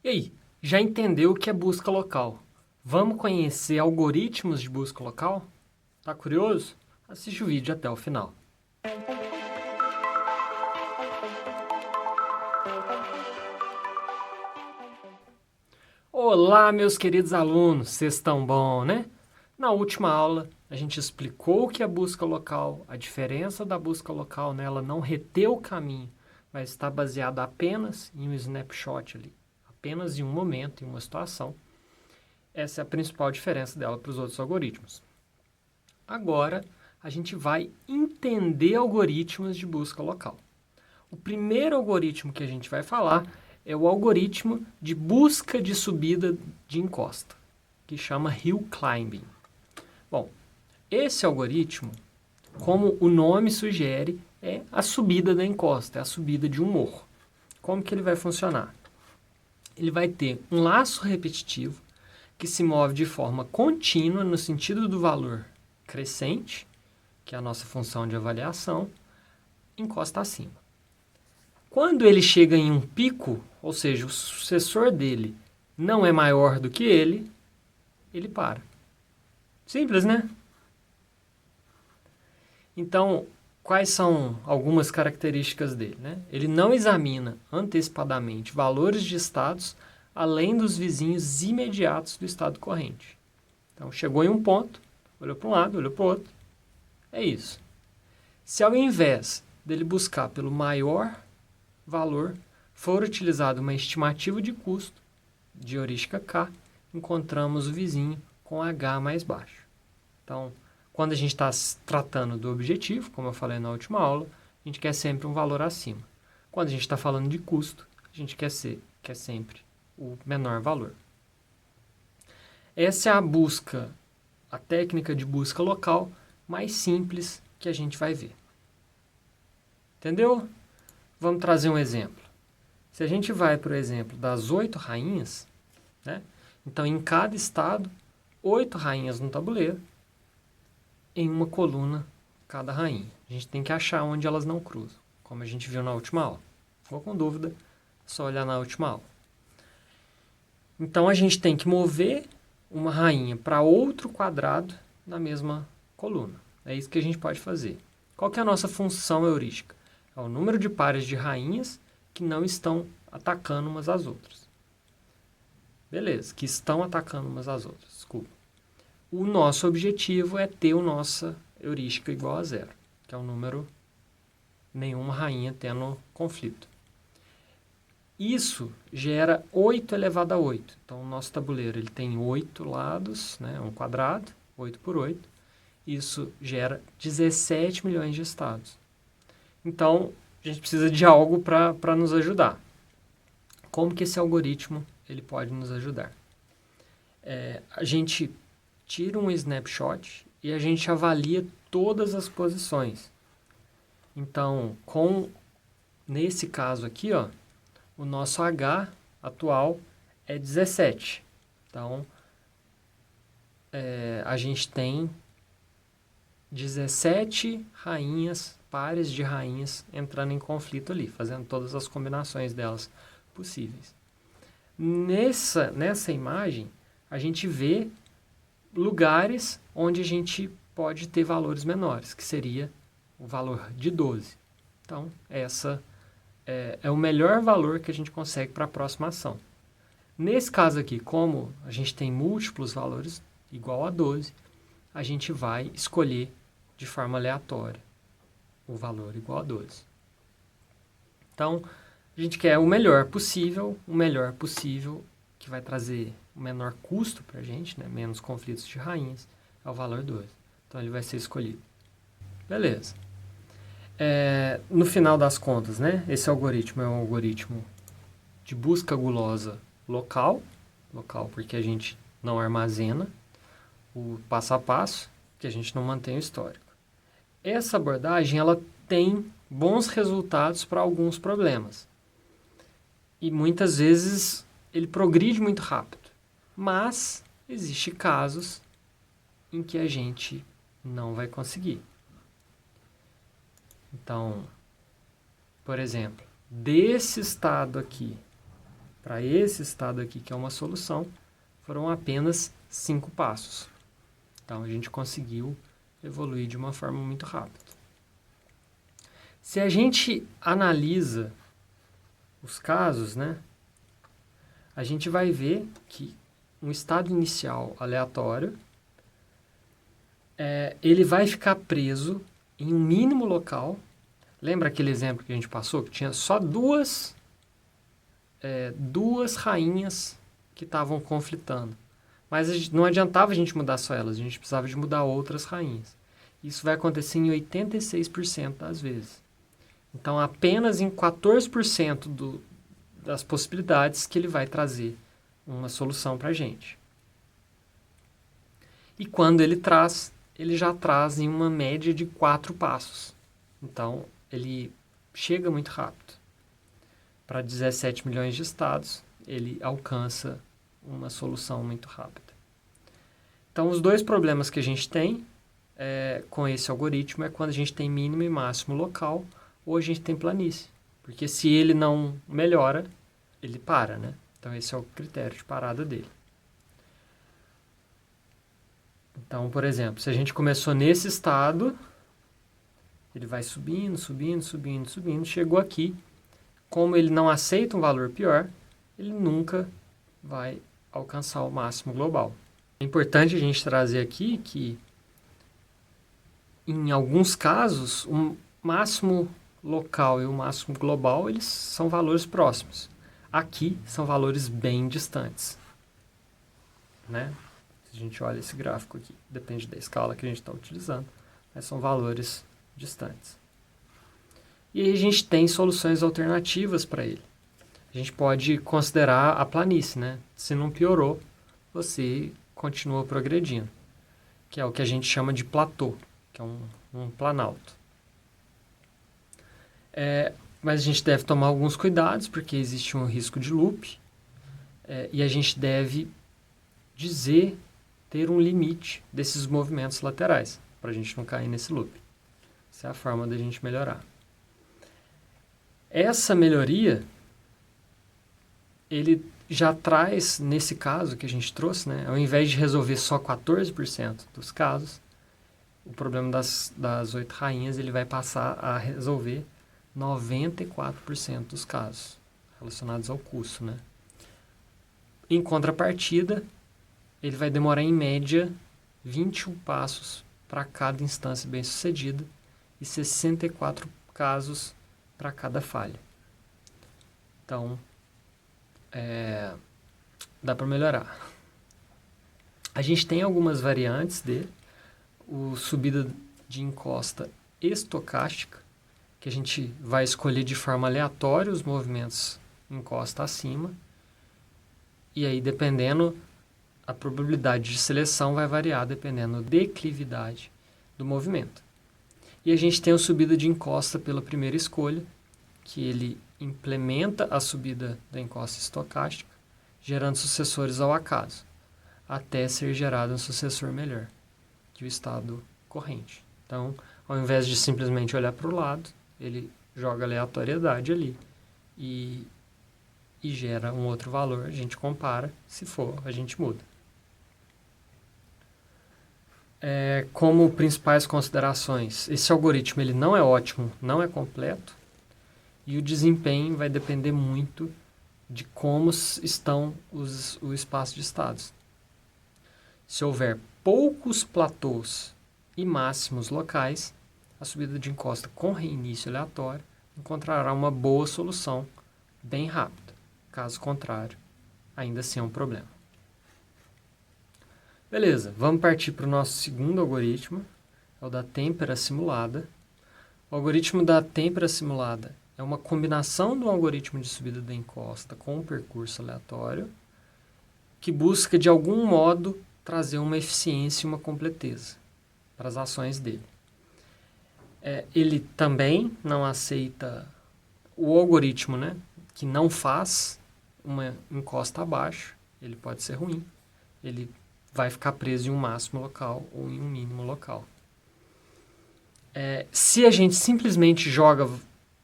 E aí, já entendeu o que é busca local? Vamos conhecer algoritmos de busca local? Tá curioso? Assiste o vídeo até o final. Olá, meus queridos alunos, vocês estão bom, né? Na última aula, a gente explicou o que é busca local, a diferença da busca local nela não reter o caminho, mas está baseada apenas em um snapshot ali, apenas em um momento, em uma situação. Essa é a principal diferença dela para os outros algoritmos. Agora, a gente vai entender algoritmos de busca local. O primeiro algoritmo que a gente vai falar é o algoritmo de busca de subida de encosta, que chama Hill Climbing. Bom, esse algoritmo, como o nome sugere, é a subida da encosta, é a subida de um morro. Como que ele vai funcionar? Ele vai ter um laço repetitivo que se move de forma contínua no sentido do valor crescente, que é a nossa função de avaliação, encosta acima. Quando ele chega em um pico, ou seja, o sucessor dele não é maior do que ele para. Simples, né? Então, quais são algumas características dele, né? Ele não examina antecipadamente valores de estados além dos vizinhos imediatos do estado corrente. Então, chegou em um ponto, olhou para um lado, olhou para o outro. É isso. Se ao invés dele buscar pelo maior valor, for utilizada uma estimativa de custo de heurística K, encontramos o vizinho com H mais baixo. Então, quando a gente está tratando do objetivo, como eu falei na última aula, a gente quer sempre um valor acima. Quando a gente está falando de custo, a gente quer sempre o menor valor. Essa é a busca, a técnica de busca local mais simples que a gente vai ver. Entendeu? Vamos trazer um exemplo. Se a gente vai, por exemplo, das 8 rainhas, né? Então, em cada estado, 8 rainhas no tabuleiro, em uma coluna cada rainha. A gente tem que achar onde elas não cruzam, como a gente viu na última aula. Ficou com dúvida, é só olhar na última aula. Então, a gente tem que mover uma rainha para outro quadrado na mesma coluna. É isso que a gente pode fazer. Qual que é a nossa função heurística? É o número de pares de rainhas que não estão atacando umas às outras. Beleza, que estão atacando umas às outras, desculpa. O nosso objetivo é ter a nossa heurística igual a zero, que é o número nenhuma rainha tendo conflito. Isso gera 8 elevado a 8. Então, o nosso tabuleiro ele tem 8 lados, né, um quadrado, 8 por 8. Isso gera 17 milhões de estados. Então, a gente precisa de algo para nos ajudar. Como que esse algoritmo ele pode nos ajudar? A gente tira um snapshot e a gente avalia todas as posições. Então, nesse caso aqui, ó, o nosso H atual é 17. Então, a gente tem 17 rainhas, pares de rainhas entrando em conflito ali, fazendo todas as combinações delas possíveis. Nessa imagem, a gente vê lugares onde a gente pode ter valores menores, que seria o valor de 12. Então, essa é o melhor valor que a gente consegue para a aproximação. Nesse caso aqui, como a gente tem múltiplos valores igual a 12, a gente vai escolher de forma aleatória o valor igual a 12. Então, a gente quer o melhor possível que vai trazer o menor custo para a gente, né? Menos conflitos de rainhas, é o valor 12. Então, ele vai ser escolhido. Beleza. No final das contas, né? Esse algoritmo é um algoritmo de busca gulosa local porque a gente não armazena o passo a passo, que a gente não mantém o histórico. Essa abordagem ela tem bons resultados para alguns problemas. E muitas vezes ele progride muito rápido. Mas existem casos em que a gente não vai conseguir. Então, por exemplo, desse estado aqui para esse estado aqui, que é uma solução, foram apenas 5 passos. Então, a gente conseguiu evoluir de uma forma muito rápida. Se a gente analisa os casos, né, a gente vai ver que um estado inicial aleatório, ele vai ficar preso em um mínimo local. Lembra aquele exemplo que a gente passou, que tinha só duas rainhas que estavam conflitando. Mas não adiantava a gente mudar só elas, a gente precisava de mudar outras rainhas. Isso vai acontecer em 86% das vezes. Então, apenas em 14% das possibilidades que ele vai trazer uma solução para a gente. E quando ele traz, ele já traz em uma média de 4 passos. Então, ele chega muito rápido. Para 17 milhões de estados, ele alcança uma solução muito rápida. Então, os dois problemas que a gente tem com esse algoritmo é quando a gente tem mínimo e máximo local, ou a gente tem planície. Porque se ele não melhora, ele para, né? Então, esse é o critério de parada dele. Então, por exemplo, se a gente começou nesse estado, ele vai subindo, subindo, subindo, subindo, chegou aqui. Como ele não aceita um valor pior, ele nunca vai alcançar o máximo global. É importante a gente trazer aqui que, em alguns casos, o máximo local e o máximo global, eles são valores próximos. Aqui são valores bem distantes, né? Se a gente olha esse gráfico aqui, depende da escala que a gente está utilizando, mas são valores distantes. E aí a gente tem soluções alternativas para ele. A gente pode considerar a planície, né? Se não piorou, você continua progredindo, que é o que a gente chama de platô, que é um planalto. Mas a gente deve tomar alguns cuidados, porque existe um risco de loop, e a gente deve ter um limite desses movimentos laterais, para a gente não cair nesse loop. Essa é a forma da gente melhorar. Essa melhoria, ele já traz, nesse caso que a gente trouxe, né, ao invés de resolver só 14% dos casos, o problema das 8 rainhas, ele vai passar a resolver 94% dos casos relacionados ao custo, né? Em contrapartida, ele vai demorar em média 21 passos para cada instância bem-sucedida e 64 casos para cada falha. Então, dá para melhorar. A gente tem algumas variantes dele. O subida de encosta estocástica, que a gente vai escolher de forma aleatória os movimentos encosta acima. E aí, dependendo, a probabilidade de seleção vai variar dependendo da declividade do movimento. E a gente tem o subida de encosta pela primeira escolha, que ele implementa a subida da encosta estocástica, gerando sucessores ao acaso, até ser gerado um sucessor melhor que o estado corrente. Então, ao invés de simplesmente olhar para o lado, ele joga aleatoriedade ali e gera um outro valor, a gente compara, se for, a gente muda. Como principais considerações, esse algoritmo ele não é ótimo, não é completo, e o desempenho vai depender muito de como estão o espaço de estados. Se houver poucos platôs e máximos locais, a subida de encosta com reinício aleatório encontrará uma boa solução bem rápida. Caso contrário, ainda assim é um problema. Beleza, vamos partir para o nosso segundo algoritmo, é o da têmpera simulada. O algoritmo da têmpera simulada é uma combinação do algoritmo de subida da encosta com um percurso aleatório, que busca, de algum modo, trazer uma eficiência e uma completeza para as ações dele. Ele também não aceita o algoritmo, né, que não faz uma encosta abaixo, ele pode ser ruim, ele vai ficar preso em um máximo local ou em um mínimo local. Se a gente simplesmente joga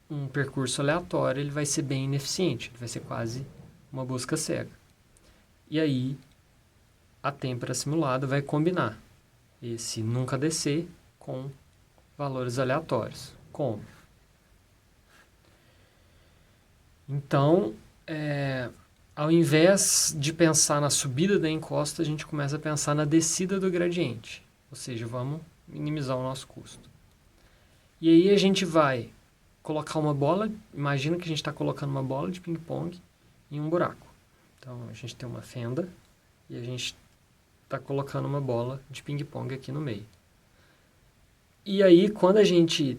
um percurso aleatório, ele vai ser bem ineficiente, ele vai ser quase uma busca cega. E aí, a têmpera simulada vai combinar esse nunca descer com valores aleatórios. Como? Então, ao invés de pensar na subida da encosta, a gente começa a pensar na descida do gradiente. Ou seja, vamos minimizar o nosso custo. E aí a gente vai colocar uma bola, imagina que a gente está colocando uma bola de ping-pong em um buraco. Então, a gente tem uma fenda e a gente está colocando uma bola de ping-pong aqui no meio. E aí, quando a gente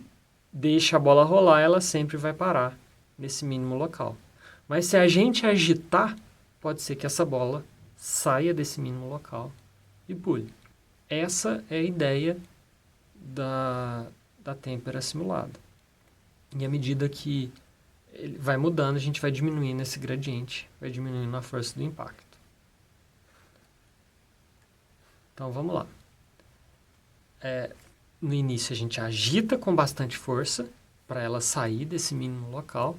deixa a bola rolar, ela sempre vai parar nesse mínimo local. Mas se a gente agitar, pode ser que essa bola saia desse mínimo local e pule. Essa é a ideia da têmpera simulada. E à medida que ele vai mudando, a gente vai diminuindo esse gradiente, vai diminuindo a força do impacto. Então vamos lá. No início a gente agita com bastante força para ela sair desse mínimo local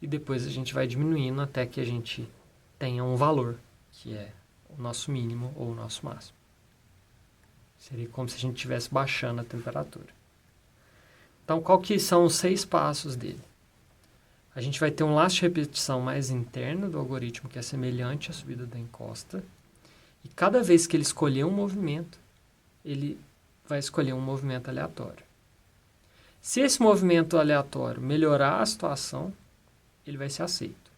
e depois a gente vai diminuindo até que a gente tenha um valor, que é o nosso mínimo ou o nosso máximo. Seria como se a gente estivesse baixando a temperatura. Então, qual que são os 6 passos dele? A gente vai ter um laço de repetição mais interno do algoritmo, que é semelhante à subida da encosta. E cada vez que ele escolher um movimento, ele vai escolher um movimento aleatório. Se esse movimento aleatório melhorar a situação, ele vai ser aceito.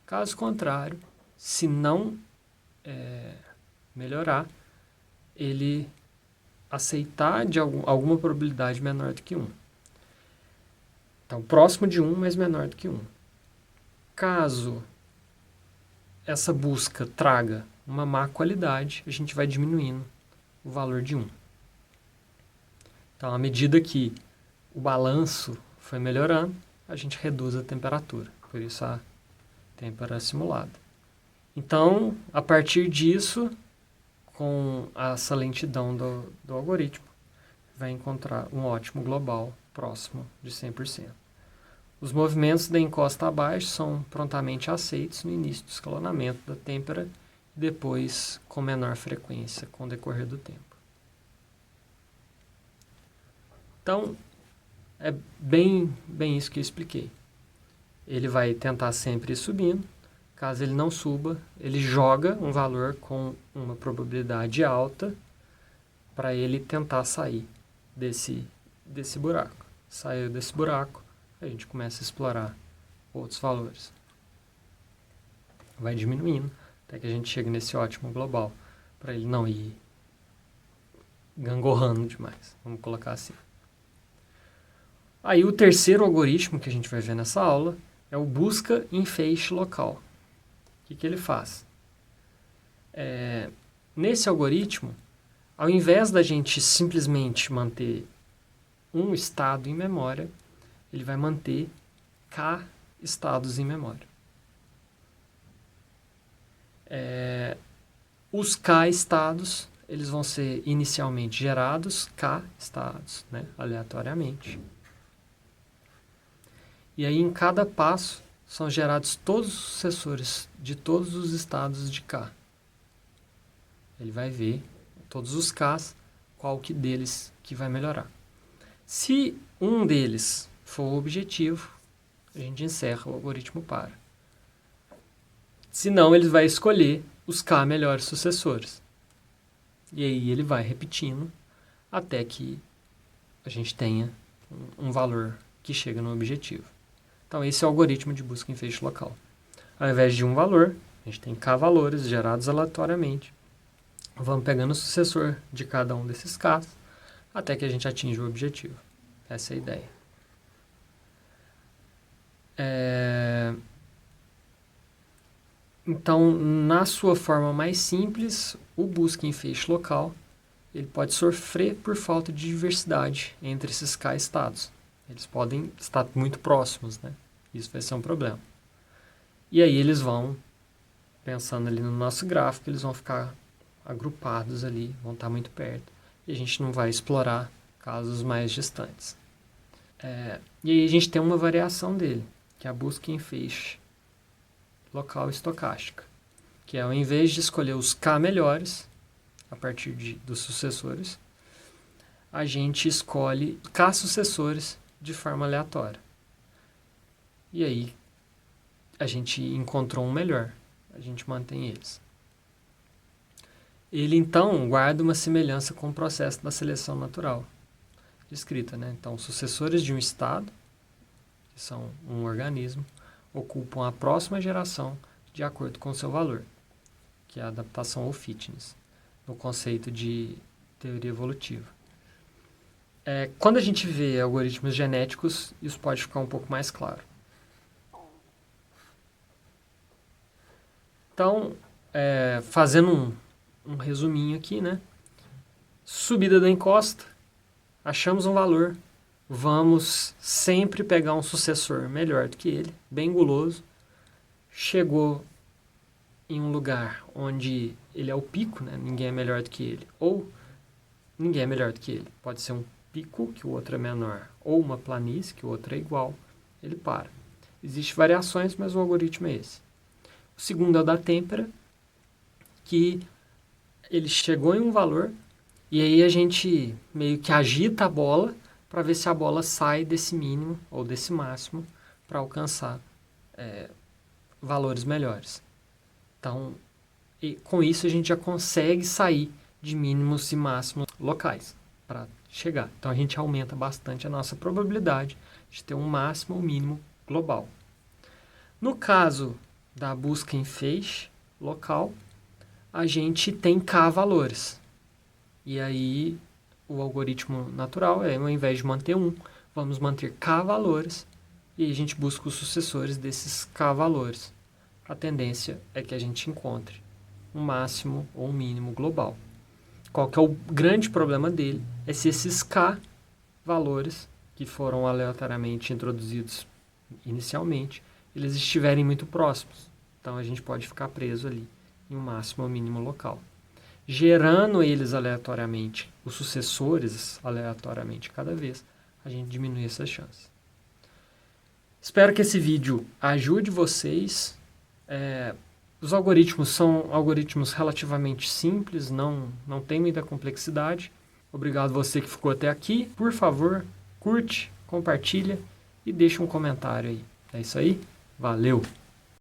Caso contrário, se não melhorar, ele aceitar de alguma probabilidade menor do que 1. Então, próximo de 1, mas menor do que 1. Caso essa busca traga uma má qualidade, a gente vai diminuindo o valor de 1. Então, à medida que o balanço foi melhorando, a gente reduz a temperatura. Por isso, a têmpera simulada. Então, a partir disso, com essa lentidão do algoritmo, vai encontrar um ótimo global próximo de 100%. Os movimentos da encosta abaixo são prontamente aceitos no início do escalonamento da têmpera e depois com menor frequência com o decorrer do tempo. Então, é bem isso que eu expliquei. Ele vai tentar sempre ir subindo. Caso ele não suba, ele joga um valor com uma probabilidade alta para ele tentar sair desse buraco. Saiu desse buraco, a gente começa a explorar outros valores. Vai diminuindo até que a gente chega nesse ótimo global, para ele não ir gangorrando demais. Vamos colocar assim. Aí o terceiro algoritmo que a gente vai ver nessa aula é o busca em feixe local. O que ele faz? Nesse algoritmo, ao invés da gente simplesmente manter um estado em memória, ele vai manter K estados em memória. Os K estados, eles vão ser inicialmente gerados, K estados, né, aleatoriamente. E aí, em cada passo, são gerados todos os sucessores de todos os estados de K. Ele vai ver todos os Ks, qual que deles que vai melhorar. Se um deles for o objetivo, a gente encerra o algoritmo para. Se não, ele vai escolher os K melhores sucessores. E aí ele vai repetindo até que a gente tenha um valor que chega no objetivo. Então, esse é o algoritmo de busca em feixe local. Ao invés de um valor, a gente tem K valores gerados aleatoriamente. Vamos pegando o sucessor de cada um desses Ks até que a gente atinja o objetivo. Essa é a ideia. Então, na sua forma mais simples, o busca em feixe local ele pode sofrer por falta de diversidade entre esses K estados. Eles podem estar muito próximos, né? Isso vai ser um problema. E aí eles vão, pensando ali no nosso gráfico, eles vão ficar agrupados ali, vão estar muito perto. E a gente não vai explorar casos mais distantes. E aí a gente tem uma variação dele, que é a busca em feixe local estocástica, que é ao invés de escolher os K melhores, a partir dos sucessores, a gente escolhe K sucessores de forma aleatória. E aí, a gente encontrou um melhor, a gente mantém eles. Ele, então, guarda uma semelhança com o processo da seleção natural descrita, né? Então, sucessores de um estado, que são um organismo, ocupam a próxima geração de acordo com seu valor, que é a adaptação ou fitness, no conceito de teoria evolutiva. Quando a gente vê algoritmos genéticos, isso pode ficar um pouco mais claro. Então, fazendo um resuminho aqui, né? Subida da encosta, achamos um valor, vamos sempre pegar um sucessor melhor do que ele, bem guloso. Chegou em um lugar onde ele é o pico, né? Ninguém é melhor do que ele, ou ninguém é melhor do que ele. Pode ser um pico, que o outro é menor, ou uma planície, que o outro é igual, ele para. Existem variações, mas o algoritmo é esse. O segundo é o da têmpera, que ele chegou em um valor, e aí a gente meio que agita a bola para ver se a bola sai desse mínimo ou desse máximo para alcançar valores melhores. Então, com isso a gente já consegue sair de mínimos e máximos locais para chegar. Então a gente aumenta bastante a nossa probabilidade de ter um máximo ou mínimo global. No caso da busca em feixe local, a gente tem K valores. E aí o algoritmo natural ao invés de manter 1, vamos manter K valores e a gente busca os sucessores desses K valores. A tendência é que a gente encontre um máximo ou um mínimo global. Qual que é o grande problema dele? É se esses K valores, que foram aleatoriamente introduzidos inicialmente, eles estiverem muito próximos. Então a gente pode ficar preso ali em um máximo ou mínimo local. Gerando eles aleatoriamente, os sucessores aleatoriamente cada vez, a gente diminui essas chances. Espero que esse vídeo ajude vocês. Os algoritmos são algoritmos relativamente simples, não tem muita complexidade. Obrigado você que ficou até aqui. Por favor, curte, compartilha e deixa um comentário aí. É isso aí? Valeu!